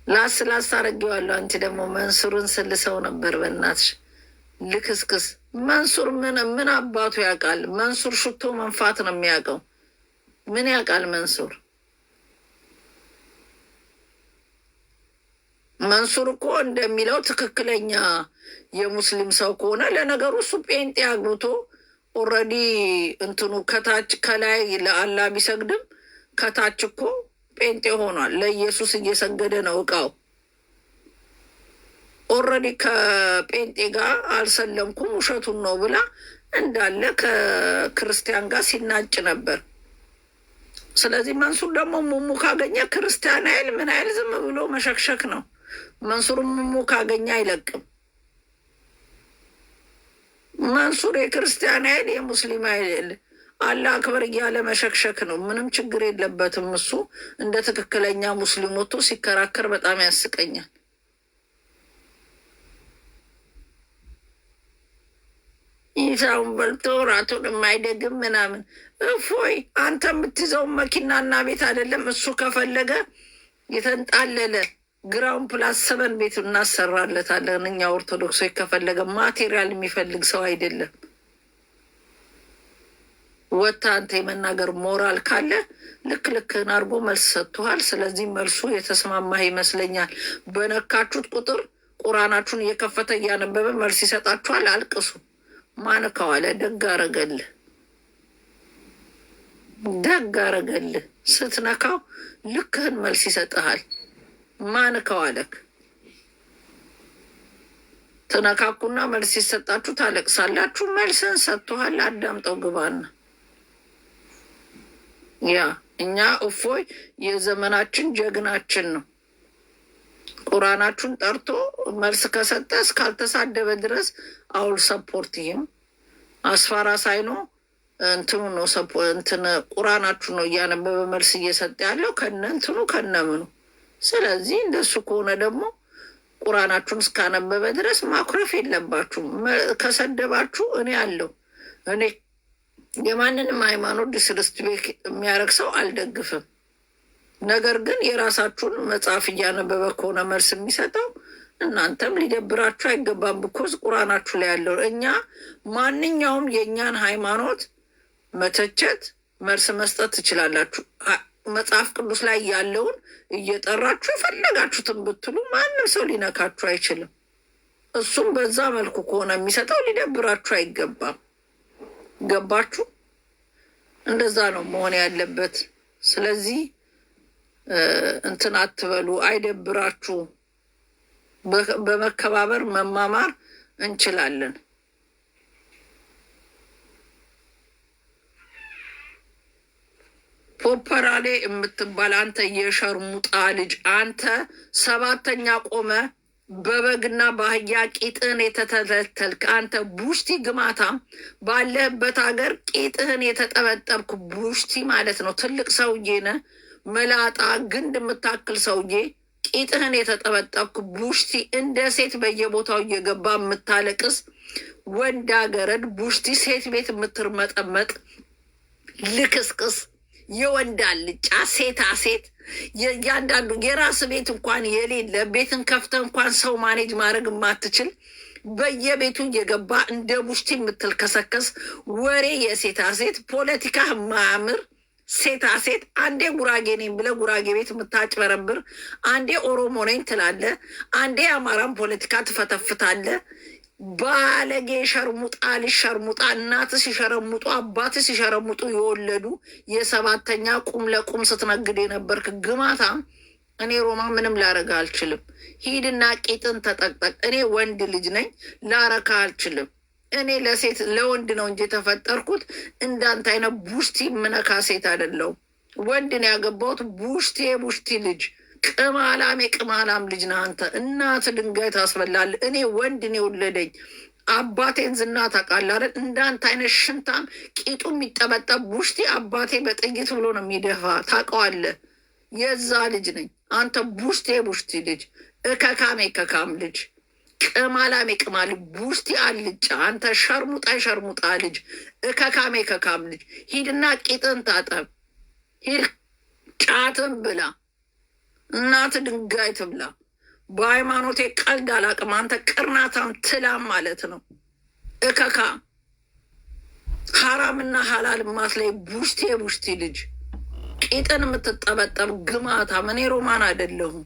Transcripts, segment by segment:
ላስ አረጌዋለሁ። አንቺ ደግሞ መንሱርን ስልሰው ነበር። በእናትሽ ልክስክስ መንሱር ምን አባቱ ያውቃል? መንሱር ሽቶ መንፋት ነው የሚያውቀው። ምን ያውቃል መንሱር? መንሱር እኮ እንደሚለው ትክክለኛ የሙስሊም ሰው ከሆነ ለነገሩ እሱ ጴንጤ አግብቶ ኦልሬዲ እንትኑ ከታች ከላይ ለአላህ ቢሰግድም ከታች እኮ ጴንጤ ሆኗል። ለኢየሱስ እየሰገደ ነው እቃው። ኦልሬዲ ከጴንጤ ጋር አልሰለምኩም ውሸቱን ነው ብላ እንዳለ ከክርስቲያን ጋር ሲናጭ ነበር። ስለዚህ መንሱር ደግሞ ሙሙ ካገኘ ክርስቲያን አይል ምን አይል ዝም ብሎ መሸክሸክ ነው። መንሱር ሙሙ ካገኘ አይለቅም። መንሱር የክርስቲያን አይል የሙስሊም አይል አላህ አክበር እያለ መሸክሸክ ነው። ምንም ችግር የለበትም። እሱ እንደ ትክክለኛ ሙስሊም ወጥቶ ሲከራከር በጣም ያስቀኛል። ይሳውን በልቶ ራቱን የማይደግም ምናምን እፎይ። አንተ የምትይዘውን መኪናና ቤት አይደለም እሱ ከፈለገ የተንጣለለ ግራውን ፕላስ 7 ቤት እናሰራለታለን። እኛ ኦርቶዶክሶች ከፈለገ ማቴሪያል የሚፈልግ ሰው አይደለም። ወታ አንተ የመናገር ሞራል ካለ ልክህን አድርጎ መልስ ሰጥቶሃል። ስለዚህ መልሱ የተስማማህ ይመስለኛል። በነካችሁት ቁጥር ቁራናችሁን እየከፈተ እያነበበ መልስ ይሰጣችኋል። አልቅሱ። ማንከዋለ ደግ አረገልህ። ስትነካው ልክህን መልስ ይሰጥሃል። ማንከዋለክ ትነካኩና መልስ ሲሰጣችሁ ታለቅሳላችሁ። መልስን ሰጥቶሃል። አዳምጠው ግባና ያ እኛ እፎይ የዘመናችን ጀግናችን ነው። ቁራናችሁን ጠርቶ መልስ ከሰጠ እስካልተሳደበ ድረስ አውል ሰፖርት ይህም አስፋራ ሳይኖ እንትኑ ነው እንትን ቁራናችሁ ነው እያነበበ መልስ እየሰጠ ያለው ከነ እንትኑ ከነምኑ። ስለዚህ እንደሱ ከሆነ ደግሞ ቁራናችሁን እስካነበበ ድረስ ማኩረፍ የለባችሁም። ከሰደባችሁ እኔ አለው እኔ የማንንም ሃይማኖት ዲስርስፔክት የሚያደርግ ሰው አልደግፍም። ነገር ግን የራሳችሁን መጽሐፍ እያነበበ ከሆነ መልስ የሚሰጠው እናንተም ሊደብራችሁ አይገባም። ብኮዝ ቁራናችሁ ላይ ያለው እኛ ማንኛውም የእኛን ሃይማኖት መተቸት መልስ መስጠት ትችላላችሁ። መጽሐፍ ቅዱስ ላይ ያለውን እየጠራችሁ የፈለጋችሁትን ብትሉ ማንም ሰው ሊነካችሁ አይችልም። እሱም በዛ መልኩ ከሆነ የሚሰጠው ሊደብራችሁ አይገባም። ገባችሁ? እንደዛ ነው መሆን ያለበት። ስለዚህ እንትን አትበሉ፣ አይደብራችሁ። በመከባበር መማማር እንችላለን። ፖፐራሌ የምትባል አንተ የሸርሙጣ ልጅ አንተ 7ኛ ቆመ በበግና በአህያ ቂጥህን የተተለተልክ አንተ ቡሽቲ ግማታም ባለህበት ሀገር ቂጥህን የተጠበጠብክ ቡሽቲ ማለት ነው። ትልቅ ሰውዬ ነህ፣ መላጣ ግንድ የምታክል ሰውዬ ቂጥህን የተጠበጠብክ ቡሽቲ፣ እንደ ሴት በየቦታው እየገባ የምታለቅስ ወንድ አገረድ ቡሽቲ፣ ሴት ቤት የምትርመጠመጥ ልክስቅስ የወንድ አልጫ ሴታ ሴት እያንዳንዱ የራስ ቤት እንኳን የሌለ ቤትን ከፍተ እንኳን ሰው ማኔጅ ማድረግ የማትችል በየቤቱ እየገባ እንደ ቡሽቲ የምትልከሰከስ ወሬ የሴታ ሴት ፖለቲካ ማያምር ሴታ ሴት። አንዴ ጉራጌ ነኝ ብለ ጉራጌ ቤት የምታጭበረብር፣ አንዴ ኦሮሞ ነኝ ትላለ፣ አንዴ አማራን ፖለቲካ ትፈተፍታለ። ባለጌ ሸርሙጣ ልጅ ሸርሙጣ፣ እናት ሲሸረሙጡ አባት ሲሸረሙጡ የወለዱ የ7ኛ ቁም ለቁም ስትነግድ የነበርክ ግማታም። እኔ ሮማ ምንም ላረጋ አልችልም። ሂድና ቂጥን ተጠቅጠቅ። እኔ ወንድ ልጅ ነኝ፣ ላረካ አልችልም። እኔ ለሴት ለወንድ ነው እንጂ የተፈጠርኩት እንዳንተ አይነት ቡሽቲ ምነካ ሴት አይደለሁም። ወንድን ያገባሁት ቡሽቲ የቡሽቲ ልጅ ቅማላም የቅማላም ልጅ ነህ አንተ። እናት ድንጋይ ታስበላለህ። እኔ ወንድን የወለደኝ አባቴን ዝና ታውቃለህ አይደል? እንዳንተ አይነት ሽንታም ቂጡ የሚጠበጠብ ቡሽቲ አባቴ በጥይት ብሎ ነው የሚደፋ ታውቀዋለህ። የዛ ልጅ ነኝ። አንተ ቡሽቲ የቡሽቲ ልጅ እከካም የከካም ልጅ ቅማላም የቅማል ቡሽቲ አልጫ አንተ ሸርሙጣ የሸርሙጣ ልጅ እከካም የከካም ልጅ ሂድና ቂጥን ታጠብ። ሂድ ጫትን ብላ እናት ድንጋይ ትብላ። በሃይማኖቴ ቀልድ አላቅም። አንተ ቅርናታም ትላም ማለት ነው። እከካ ሐራምና ሐላል ማስላይ ቡሽቲ ልጅ ቂጥን የምትጠበጠብ ግማታም። እኔ ሮማን አይደለሁም።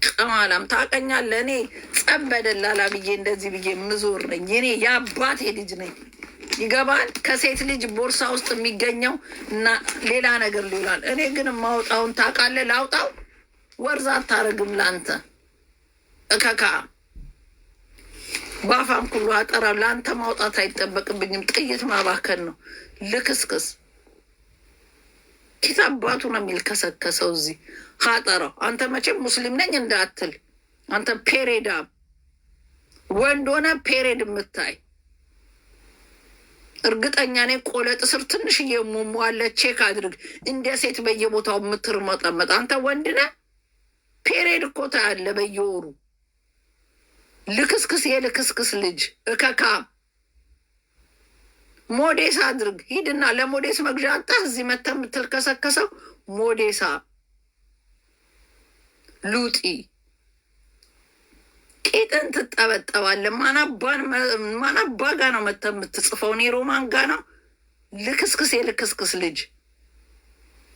ቀማላም ታውቀኛለህ። እኔ ጸብ በደላላ ብዬ እንደዚህ ብዬ ምዞር ነኝ። እኔ የአባቴ ልጅ ነኝ። ይገባል? ከሴት ልጅ ቦርሳ ውስጥ የሚገኘው እና ሌላ ነገር ሊውላል። እኔ ግን ማውጣውን ታውቃለህ። ላውጣው ወርዛ አታረግም ለአንተ እከካ ባፋም ኩሉ አጠራ። ለአንተ ማውጣት አይጠበቅብኝም። ጥይት ማባከን ነው። ልክስክስ ኪት አባቱ ነው የሚልከሰከሰው እዚህ ሀጠራው። አንተ መቼም ሙስሊም ነኝ እንዳትል። አንተ ፔሬዳ ወንድ ሆነ ፔሬድ የምታይ እርግጠኛ ነኝ። ቆለጥ ስር ትንሽዬ ሙሟለ ቼክ አድርግ። እንደ ሴት በየቦታው የምትርመጠመጥ አንተ ወንድ ነህ። ፔሬድ እኮ ታያለ በየወሩ። ልክስክስ የልክስክስ ልጅ እከካ ሞዴስ አድርግ። ሂድና ለሞዴስ መግዣ አጣህ እዚህ መተ የምትልከሰከሰው ሞዴሳ ሉጢ ቂጥን ትጠበጠባለህ። ማናባ ጋ ነው መተ የምትጽፈው? እኔ ሮማን ጋ ነው። ልክስክስ የልክስክስ ልጅ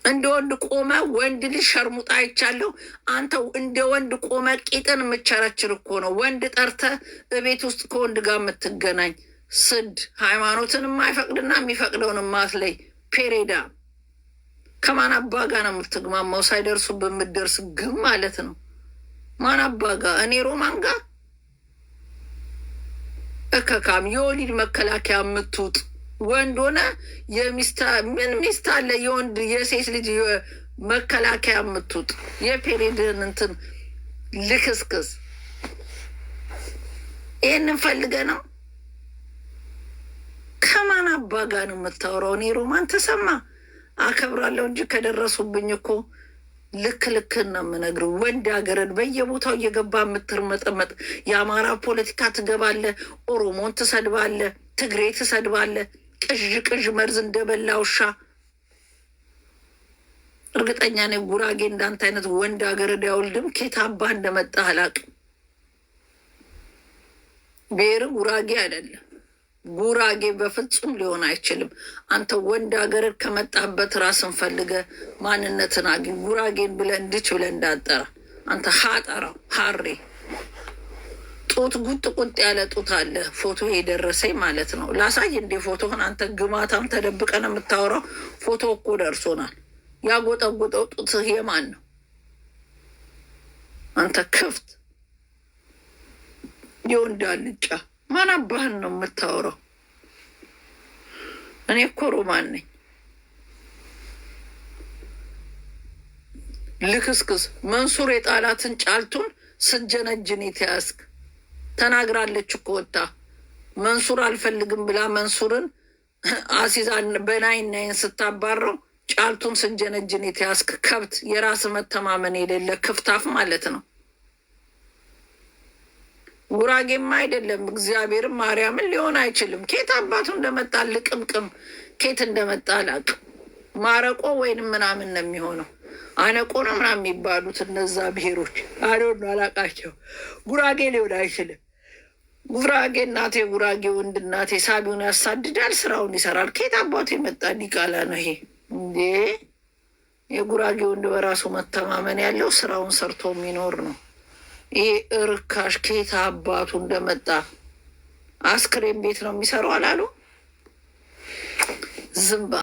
እንደ ወንድ ቆመ ወንድ ልጅ ሸርሙጣ አይቻለሁ። አንተ እንደ ወንድ ቆመ ቂጥን የምቸረችር እኮ ነው። ወንድ ጠርተ እቤት ውስጥ ከወንድ ጋር የምትገናኝ ስድ ሃይማኖትን የማይፈቅድና የሚፈቅደውን ማስለይ ፔሬዳ ከማን አባጋ ነው የምትግማማው? ሳይደርሱ በምትደርስ ግም ማለት ነው። ማን አባጋ? እኔ ሮማን ጋር እከካም የወሊድ መከላከያ የምትውጥ ወንድ ሆነ ምን ሚስት አለ? የወንድ የሴት ልጅ መከላከያ የምትውጥ የፔሬድን እንትን ልክስክስ። ይህንን ፈልገ ነው ከማን አባጋ ነው የምታወራው? እኔ ሮማን ተሰማ አከብራለሁ እንጂ ከደረሱብኝ እኮ ልክን ነው የምነግርህ። ወንድ ሀገርን በየቦታው እየገባ የምትርመጠመጥ የአማራ ፖለቲካ ትገባለ፣ ኦሮሞን ትሰድባለ፣ ትግሬ ትሰድባለ። ቅዥ መርዝ እንደበላ ውሻ። እርግጠኛ ነኝ ጉራጌ እንዳንተ አይነት ወንድ ሀገርን ያውልድም። ኬት አባ እንደመጣ አላቅም። ብሔር ጉራጌ አይደለም። ጉራጌ በፍጹም ሊሆን አይችልም። አንተ ወንድ ሀገርን ከመጣበት ራስን ፈልገ ማንነትን አግኝ። ጉራጌን ብለህ እንድች ብለህ እንዳጠራ አንተ ሀጠራው ሀሬ ጡት ቁጥ ያለ ጡት አለ። ፎቶ የደረሰኝ ማለት ነው። ላሳይ እንዴ ፎቶህን? አንተ ግማታም ተደብቀን የምታወራው ፎቶ እኮ ደርሶናል። ያጎጠጎጠው ጡትህ የማን ነው? አንተ ክፍት የወንድ አልጫ ማን አባህን ነው የምታወራው? እኔ እኮ ሮማን ነኝ። ልክስክስ መንሱር የጣላትን ጫልቱን ስጀነጅን የተያዝክ ተናግራለች እኮ ወጣ። መንሱር አልፈልግም ብላ መንሱርን አሲዛን በናይን ስታባረው ጫልቱን ስጀነጅን የተያዝክ ከብት፣ የራስ መተማመን የሌለ ክፍታፍ ማለት ነው። ጉራጌማ አይደለም። እግዚአብሔርም ማርያምን ሊሆን አይችልም። ኬት አባቱ እንደመጣ ልቅምቅም ኬት እንደመጣ አላቅም። ማረቆ ወይንም ምናምን ነው የሚሆነው። አነቆ ነው ምናምን የሚባሉት እነዛ ብሔሮች አዶን አላቃቸው። ጉራጌ ሊሆን አይችልም። ጉራጌ እናቴ ጉራጌ ወንድ እናቴ ሳቢውን ያሳድዳል፣ ስራውን ይሰራል። ኬት አባቱ የመጣ ዲቃላ ነው ይሄ እንዴ? የጉራጌ ወንድ በራሱ መተማመን ያለው ስራውን ሰርቶ የሚኖር ነው። ይሄ እርካሽ ኬት አባቱ እንደመጣ አስክሬን ቤት ነው የሚሰራው አላሉ ዝምባ